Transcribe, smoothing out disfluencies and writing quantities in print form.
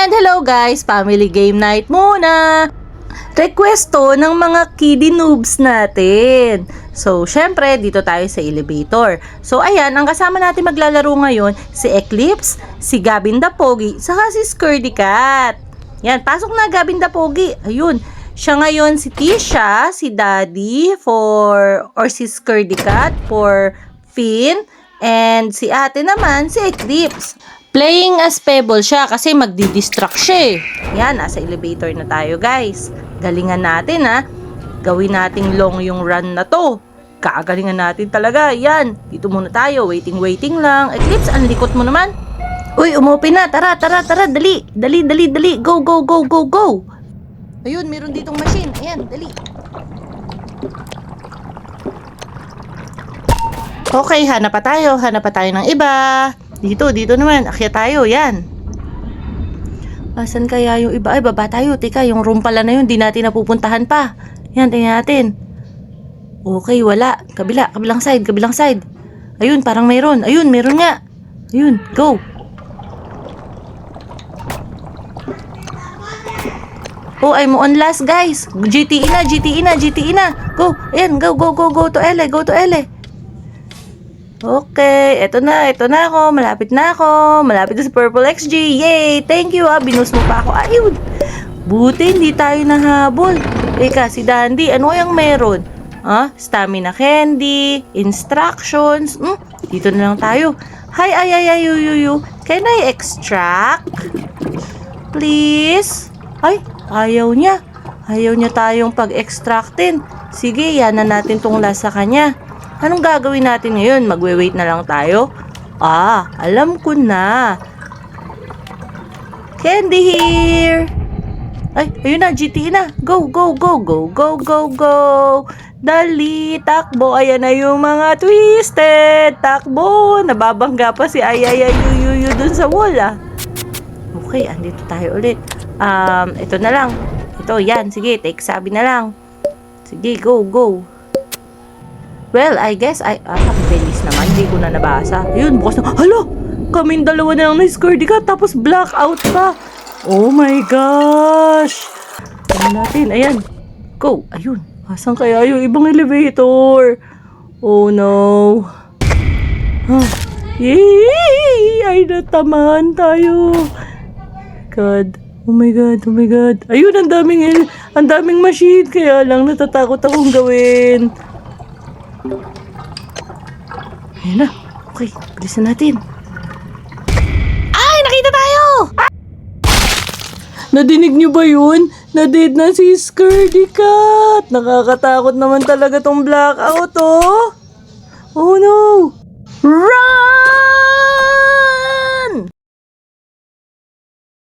And hello guys, family game night muna! Request to ng mga kiddie noobs natin. So, syempre, dito tayo sa elevator. So, ayan, ang kasama natin maglalaro ngayon, si Eclipse, si Gabin the Pogi, saka si Skirdy Cat. Yan, pasok na Gabin the Pogi. Ayun, siya ngayon si Tisha, si Daddy si Skirdy Cat for Finn, and si ate naman si Eclipse. Playing as Pebble siya kasi magdi-distract siya eh. Yan, nasa elevator na tayo guys. Galingan natin ha. Gawin nating long yung run na to. Kagalingan natin talaga. Yan, dito muna tayo. Waiting lang. Eclipse, ang likot mo naman. Uy, umopen na. Tara. Dali. Go. Ayun, meron ditong machine. Ayan, dali. Okay, hanap pa tayo ng iba. Dito naman. Akyat tayo, yan. Asan kaya yung iba? Ay, baba tayo. Teka, yung room pala na yun, di natin napupuntahan pa. Yan, tingnan natin. Okay, wala. Kabilang side. Ayun, parang mayroon. Ayun, meron nga. Ayun, go. Oh, I'm on last, guys. GTE na. Go. Ayan, go to L. Okay, eto na ako. Malapit na sa Purple XG. Yay! Thank you binus mo pa ako. Ayun! Buti hindi tayo nahabol. Teka, si Dandy, ano yung meron? Stamina candy, instructions. Dito na lang tayo. Hi, you. Can I extract? Please? Ay, ayaw niya. Ayaw niya tayong pag-extractin. Sige, yan na natin tong last sa kanya. Anong gagawin natin ngayon? Magwe-wait na lang tayo? Alam ko na. Candy here! Ay, ayun na, GT na. Go. Dali, takbo. Ayan na yung mga twisted. Takbo. Nababangga pa si Ayayayuyuyu dun sa wall Okay, andito tayo ulit. Ito na lang. Ito, yan. Sige, take sabi na lang. Sige, go. Well, I guess bilis naman. Hindi ko na nabasa. Ayun, bukas na. Hala! Kaming dalawa na lang na Skirdy Cat, tapos blackout pa. Oh my gosh! Tignan natin. Ayan. Go. Ayun. Asan kaya yung ibang elevator? Oh no. Yay! Ay, natamaan tayo. God. Oh my God. Ayun, ang daming machine. Kaya lang natatakot akong gawin. Ayan na. Okay, bilisan natin. Ay, nakita tayo! Nadinig niyo ba yun? Na-dead na si Skirdy Cat. Nakakatakot naman talaga tong blackout, Oh no! Run!